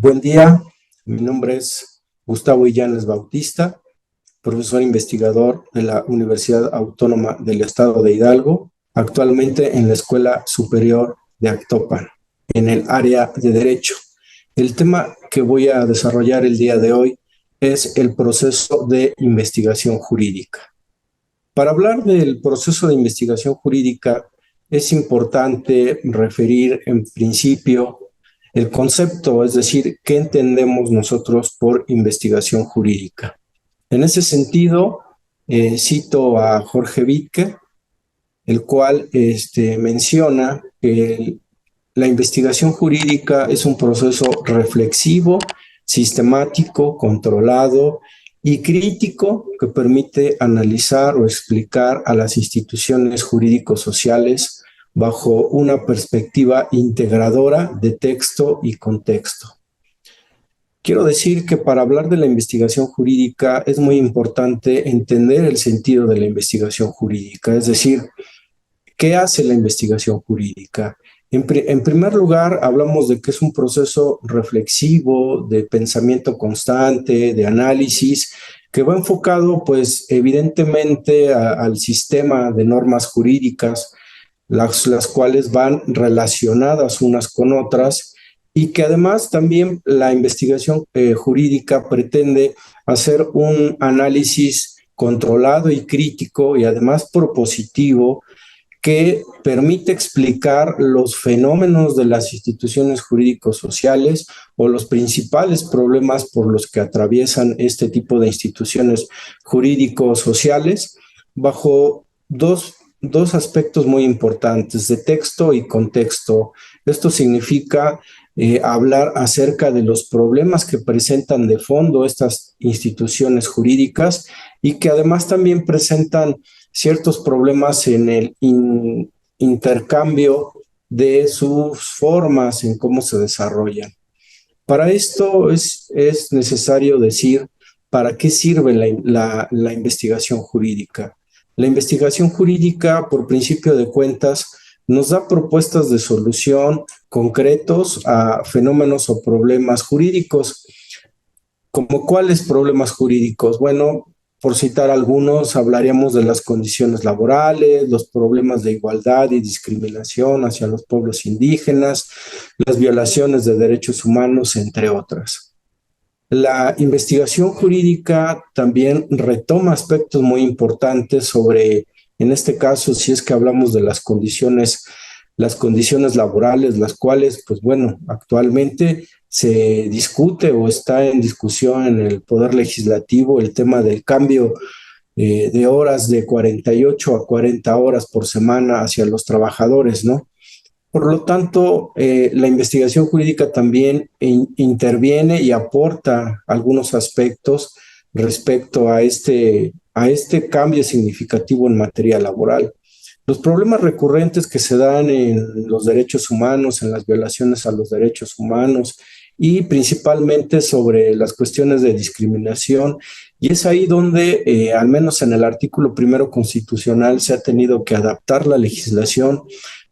Buen día, mi nombre es Gustavo Illanes Bautista, profesor investigador de la Universidad Autónoma del Estado de Hidalgo, actualmente en la Escuela Superior de Actopan, en el área de Derecho. El tema que voy a desarrollar el día de hoy es el proceso de investigación jurídica. Para hablar del proceso de investigación jurídica, es importante referir en principio el concepto, es decir, qué entendemos nosotros por investigación jurídica. En ese sentido, cito a Jorge Wittke, el cual menciona que la investigación jurídica es un proceso reflexivo, sistemático, controlado y crítico que permite analizar o explicar a las instituciones jurídico-sociales bajo una perspectiva integradora de texto y contexto. Quiero decir que para hablar de la investigación jurídica es muy importante entender el sentido de la investigación jurídica, es decir, ¿qué hace la investigación jurídica? En primer lugar, hablamos de que es un proceso reflexivo, de pensamiento constante, de análisis, que va enfocado, pues, evidentemente al sistema de normas jurídicas, las cuales van relacionadas unas con otras, y que además también la investigación jurídica pretende hacer un análisis controlado y crítico y además propositivo que permite explicar los fenómenos de las instituciones jurídico-sociales o los principales problemas por los que atraviesan este tipo de instituciones jurídico-sociales bajo dos aspectos muy importantes, de texto y contexto. Esto significa hablar acerca de los problemas que presentan de fondo estas instituciones jurídicas y que además también presentan ciertos problemas en el intercambio de sus formas en cómo se desarrollan. Para esto es necesario decir para qué sirve la investigación jurídica. La investigación jurídica, por principio de cuentas, nos da propuestas de solución concretos a fenómenos o problemas jurídicos. ¿Como cuáles problemas jurídicos? Bueno, por citar algunos, hablaríamos de las condiciones laborales, los problemas de igualdad y discriminación hacia los pueblos indígenas, las violaciones de derechos humanos, entre otras. La investigación jurídica también retoma aspectos muy importantes sobre, en este caso, si es que hablamos de las condiciones laborales, las cuales, pues bueno, actualmente se discute o está en discusión en el Poder Legislativo el tema del cambio de horas de 48 a 40 horas por semana hacia los trabajadores, ¿no? Por lo tanto, la investigación jurídica también interviene y aporta algunos aspectos respecto a este cambio significativo en materia laboral. Los problemas recurrentes que se dan en los derechos humanos, en las violaciones a los derechos humanos y principalmente sobre las cuestiones de discriminación. Y es ahí donde, al menos en el artículo primero constitucional, se ha tenido que adaptar la legislación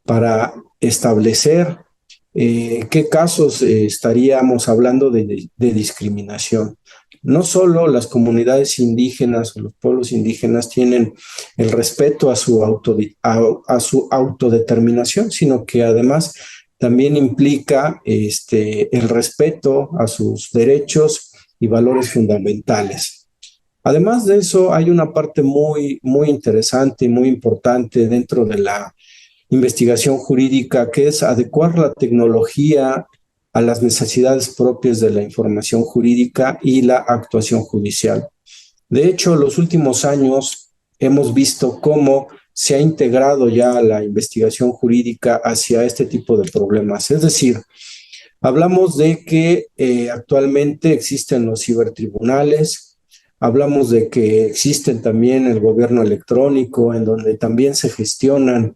para establecer qué casos estaríamos hablando de discriminación. No solo las comunidades indígenas o los pueblos indígenas tienen el respeto a su autodeterminación, sino que además también implica el respeto a sus derechos y valores fundamentales. Además de eso, hay una parte muy, muy interesante y muy importante dentro de la investigación jurídica, que es adecuar la tecnología a las necesidades propias de la información jurídica y la actuación judicial. De hecho, en los últimos años hemos visto cómo se ha integrado ya la investigación jurídica hacia este tipo de problemas. Es decir, hablamos de que actualmente existen los cibertribunales, hablamos de que existen también el gobierno electrónico, en donde también se gestionan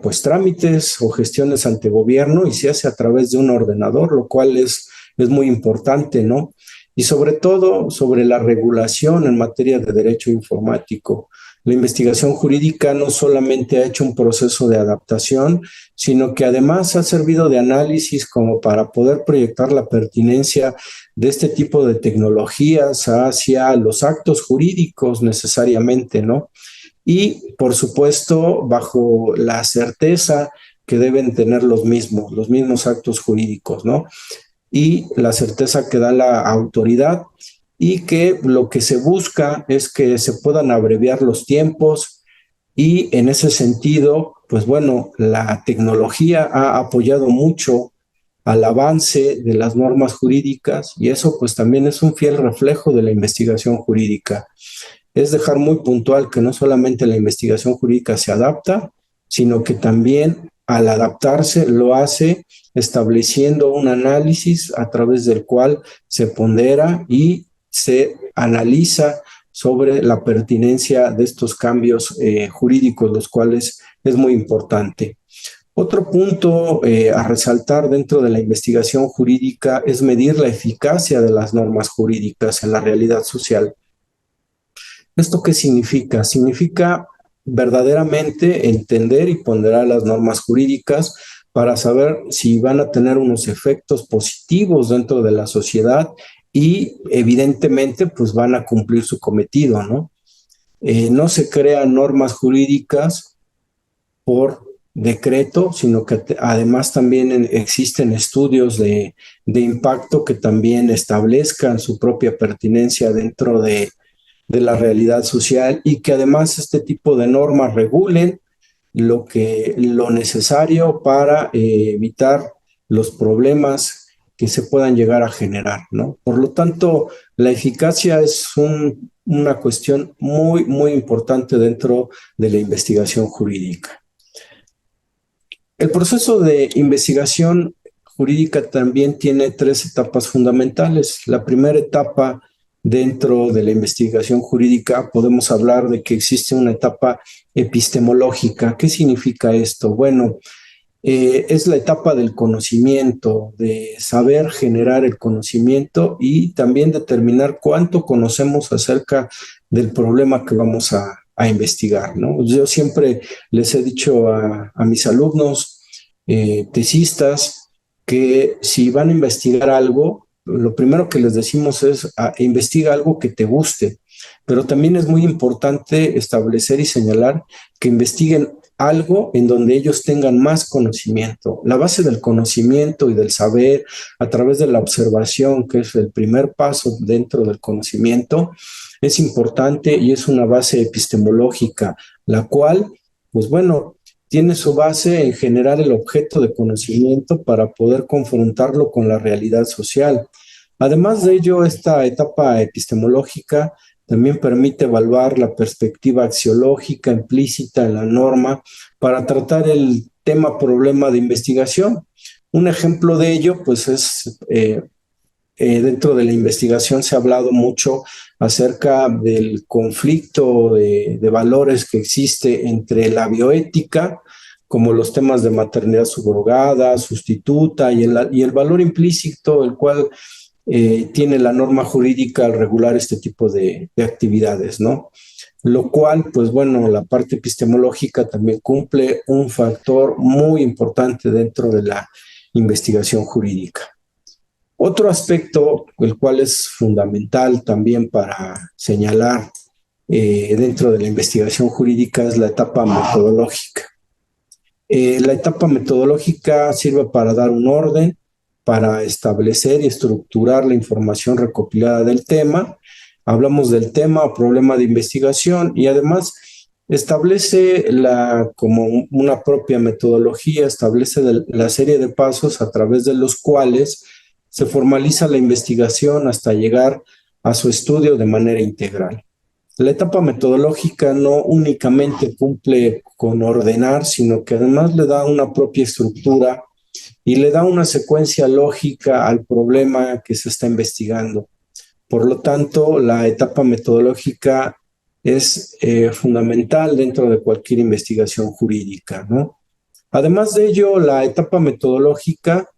pues trámites o gestiones ante gobierno y se hace a través de un ordenador, lo cual es muy importante, ¿no? Y sobre todo sobre la regulación en materia de derecho informático. La investigación jurídica no solamente ha hecho un proceso de adaptación, sino que además ha servido de análisis como para poder proyectar la pertinencia de este tipo de tecnologías hacia los actos jurídicos necesariamente, ¿no? Y, por supuesto, bajo la certeza que deben tener los mismos actos jurídicos, ¿no? Y la certeza que da la autoridad y que lo que se busca es que se puedan abreviar los tiempos y en ese sentido, pues bueno, la tecnología ha apoyado mucho al avance de las normas jurídicas y eso pues también es un fiel reflejo de la investigación jurídica. Es dejar muy puntual que no solamente la investigación jurídica se adapta, sino que también al adaptarse lo hace estableciendo un análisis a través del cual se pondera y se analiza sobre la pertinencia de estos cambios jurídicos, los cuales es muy importante. Otro punto a resaltar dentro de la investigación jurídica es medir la eficacia de las normas jurídicas en la realidad social. ¿Esto qué significa? Significa verdaderamente entender y ponderar las normas jurídicas para saber si van a tener unos efectos positivos dentro de la sociedad y evidentemente pues van a cumplir su cometido, ¿no? No se crean normas jurídicas por decreto, sino que además también existen estudios de impacto que también establezcan su propia pertinencia dentro de la realidad social y que además este tipo de normas regulen lo necesario para evitar los problemas que se puedan llegar a generar, ¿no? Por lo tanto, la eficacia es una cuestión muy, muy importante dentro de la investigación jurídica. El proceso de investigación jurídica también tiene tres etapas fundamentales. La primera etapa dentro de la investigación jurídica podemos hablar de que existe una etapa epistemológica. ¿Qué significa esto? Bueno, es la etapa del conocimiento, de saber generar el conocimiento y también determinar cuánto conocemos acerca del problema que vamos a investigar, ¿no? Yo siempre les he dicho a mis alumnos tesistas que si van a investigar algo, lo primero que les decimos es investiga algo que te guste, pero también es muy importante establecer y señalar que investiguen algo en donde ellos tengan más conocimiento. La base del conocimiento y del saber a través de la observación, que es el primer paso dentro del conocimiento, es importante y es una base epistemológica, la cual, pues bueno, tiene su base en generar el objeto de conocimiento para poder confrontarlo con la realidad social. Además de ello, esta etapa epistemológica también permite evaluar la perspectiva axiológica implícita en la norma para tratar el tema problema de investigación. Un ejemplo de ello, pues es dentro de la investigación se ha hablado mucho acerca del conflicto de valores que existe entre la bioética, como los temas de maternidad subrogada, sustituta y el valor implícito, el cual tiene la norma jurídica al regular este tipo de actividades, ¿no? Lo cual, pues bueno, la parte epistemológica también cumple un factor muy importante dentro de la investigación jurídica. Otro aspecto, el cual es fundamental también para señalar dentro de la investigación jurídica, es la etapa metodológica. La etapa metodológica sirve para dar un orden, para establecer y estructurar la información recopilada del tema. Hablamos del tema o problema de investigación y además establece como una propia metodología, establece la serie de pasos a través de los cuales se formaliza la investigación hasta llegar a su estudio de manera integral. La etapa metodológica no únicamente cumple con ordenar, sino que además le da una propia estructura y le da una secuencia lógica al problema que se está investigando. Por lo tanto, la etapa metodológica es fundamental dentro de cualquier investigación jurídica, ¿no? Además de ello, la etapa metodológica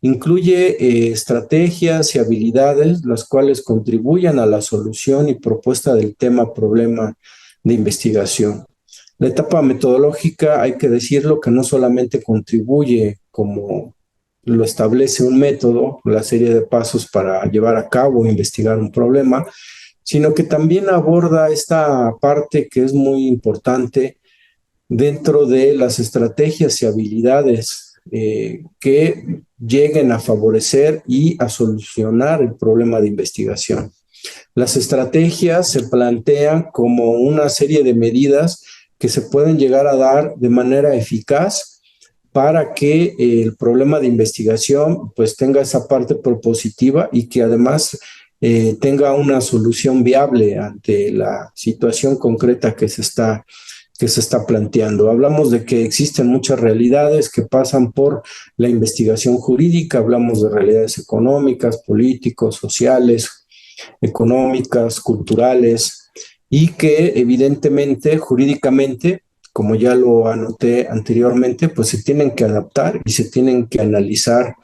incluye estrategias y habilidades las cuales contribuyan a la solución y propuesta del tema problema de investigación. La etapa metodológica, hay que decirlo, que no solamente contribuye como lo establece un método, la serie de pasos para llevar a cabo o investigar un problema, sino que también aborda esta parte que es muy importante dentro de las estrategias y habilidades que lleguen a favorecer y a solucionar el problema de investigación. Las estrategias se plantean como una serie de medidas que se pueden llegar a dar de manera eficaz para que el problema de investigación pues tenga esa parte propositiva y que además tenga una solución viable ante la situación concreta que se está planteando. Hablamos de que existen muchas realidades que pasan por la investigación jurídica, hablamos de realidades económicas, políticos, sociales, económicas, culturales, y que evidentemente jurídicamente, como ya lo anoté anteriormente, pues se tienen que adaptar y se tienen que analizar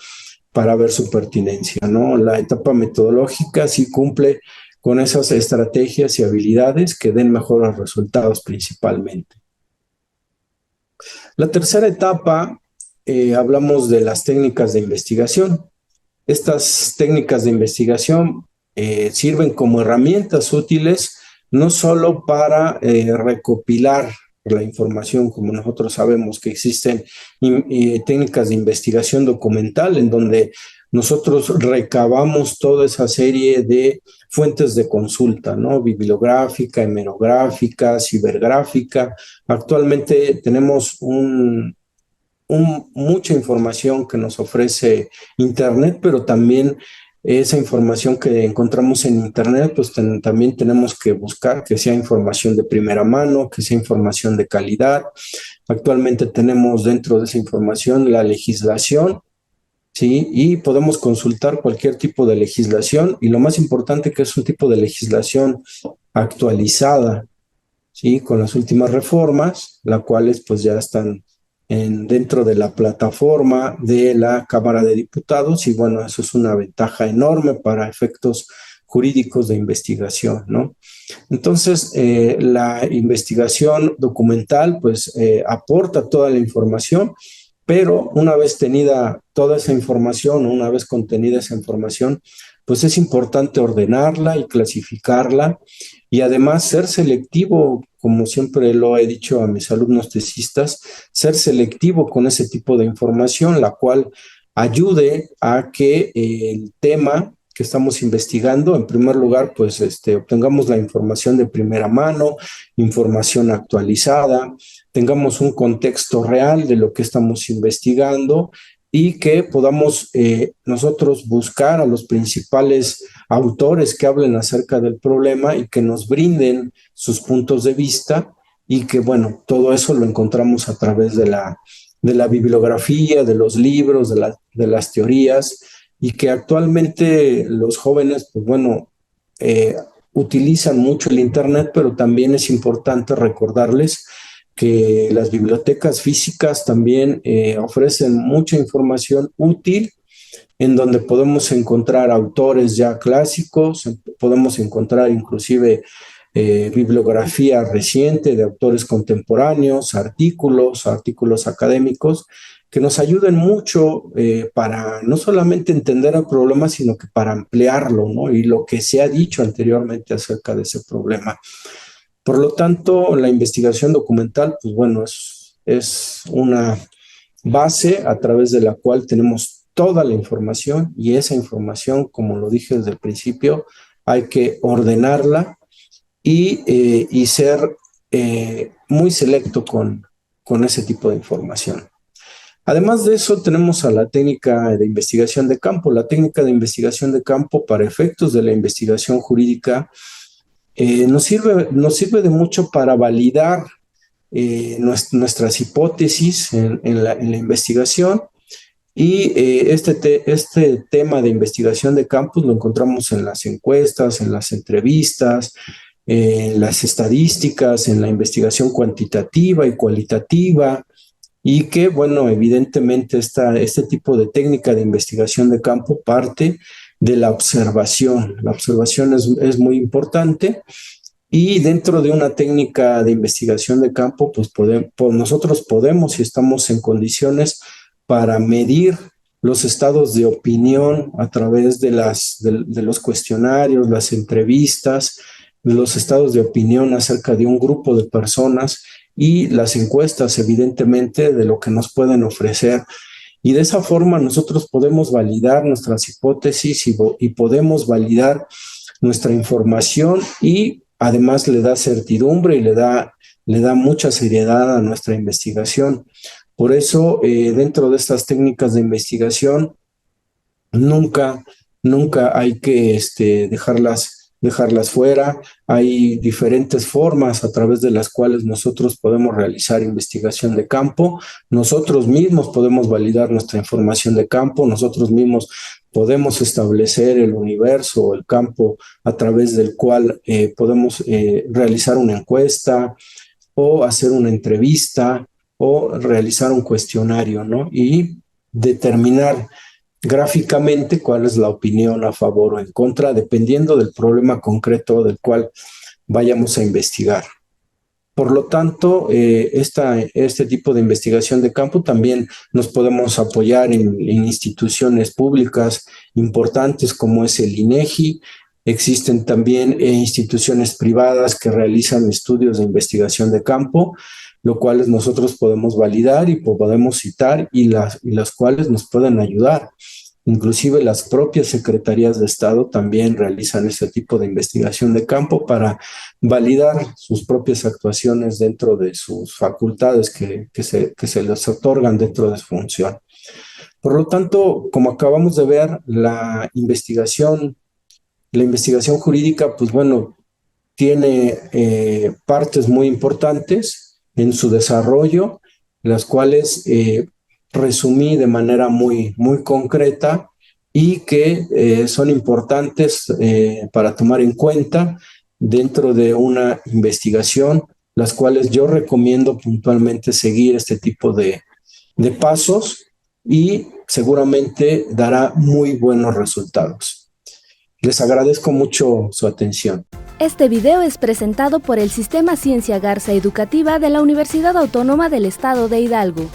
para ver su pertinencia, ¿no? La etapa metodológica sí cumple con esas estrategias y habilidades que den mejores resultados principalmente. La tercera etapa, hablamos de las técnicas de investigación. Estas técnicas de investigación sirven como herramientas útiles no solo para recopilar la información, como nosotros sabemos que existen técnicas de investigación documental en donde nosotros recabamos toda esa serie de fuentes de consulta, ¿no? Bibliográfica, hemerográfica, cibergráfica. Actualmente tenemos mucha información que nos ofrece Internet, pero también esa información que encontramos en Internet, pues también tenemos que buscar que sea información de primera mano, que sea información de calidad. Actualmente tenemos dentro de esa información la legislación, ¿sí? Y podemos consultar cualquier tipo de legislación y lo más importante que es un tipo de legislación actualizada, ¿sí? Con las últimas reformas, las cuales pues ya están dentro de la plataforma de la Cámara de Diputados y bueno, eso es una ventaja enorme para efectos jurídicos de investigación, ¿no? Entonces, la investigación documental pues aporta toda la información, pero una vez tenida toda esa información, una vez contenida esa información, pues es importante ordenarla y clasificarla y además ser selectivo, como siempre lo he dicho a mis alumnos tesistas, ser selectivo con ese tipo de información, la cual ayude a que el tema que estamos investigando, en primer lugar, pues obtengamos la información de primera mano, información actualizada, tengamos un contexto real de lo que estamos investigando y que podamos nosotros buscar a los principales autores que hablen acerca del problema y que nos brinden sus puntos de vista y que, bueno, todo eso lo encontramos a través de la bibliografía, de los libros, de las teorías y que actualmente los jóvenes, pues bueno, utilizan mucho el Internet, pero también es importante recordarles que las bibliotecas físicas también ofrecen mucha información útil en donde podemos encontrar autores ya clásicos, podemos encontrar inclusive bibliografía reciente de autores contemporáneos, artículos académicos, que nos ayuden mucho para no solamente entender el problema, sino que para ampliarlo, ¿no? Y lo que se ha dicho anteriormente acerca de ese problema. Por lo tanto, la investigación documental, pues bueno, es una base a través de la cual tenemos toda la información y esa información, como lo dije desde el principio, hay que ordenarla y ser muy selecto con ese tipo de información. Además de eso, tenemos a la técnica de investigación de campo. La técnica de investigación de campo para efectos de la investigación jurídica nos sirve de mucho para validar nuestras hipótesis en la investigación y este tema de investigación de campus lo encontramos en las encuestas, en las entrevistas, en las estadísticas, en la investigación cuantitativa y cualitativa, y que, bueno, evidentemente este tipo de técnica de investigación de campo parte de la observación. La observación es muy importante Y dentro de una técnica de investigación de campo, pues nosotros podemos y estamos en condiciones para medir los estados de opinión a través de los cuestionarios, las entrevistas, los estados de opinión acerca de un grupo de personas y las encuestas, evidentemente, de lo que nos pueden ofrecer. Y de esa forma nosotros podemos validar nuestras hipótesis y podemos validar nuestra información y además le da certidumbre y le da mucha seriedad a nuestra investigación. Por eso, dentro de estas técnicas de investigación, nunca, nunca hay que dejarlas fuera. Hay diferentes formas a través de las cuales nosotros podemos realizar investigación de campo. Nosotros mismos podemos validar nuestra información de campo. Nosotros mismos podemos establecer el universo o el campo a través del cual podemos realizar una encuesta o hacer una entrevista o realizar un cuestionario, ¿no? Y determinar gráficamente cuál es la opinión a favor o en contra, dependiendo del problema concreto del cual vayamos a investigar. Por lo tanto, este tipo de investigación de campo también nos podemos apoyar en instituciones públicas importantes como es el INEGI. Existen también instituciones privadas que realizan estudios de investigación de campo, lo cuales nosotros podemos validar y podemos citar y las cuales nos pueden ayudar. Inclusive las propias secretarías de Estado también realizan este tipo de investigación de campo para validar sus propias actuaciones dentro de sus facultades que se les otorgan dentro de su función. Por lo tanto, como acabamos de ver, la investigación jurídica, pues bueno, tiene partes muy importantes en su desarrollo, las cuales resumí de manera muy concreta y que son importantes para tomar en cuenta dentro de una investigación, las cuales yo recomiendo puntualmente seguir este tipo de pasos y seguramente dará muy buenos resultados. Les agradezco mucho su atención. Este video es presentado por el Sistema Ciencia Garza Educativa de la Universidad Autónoma del Estado de Hidalgo.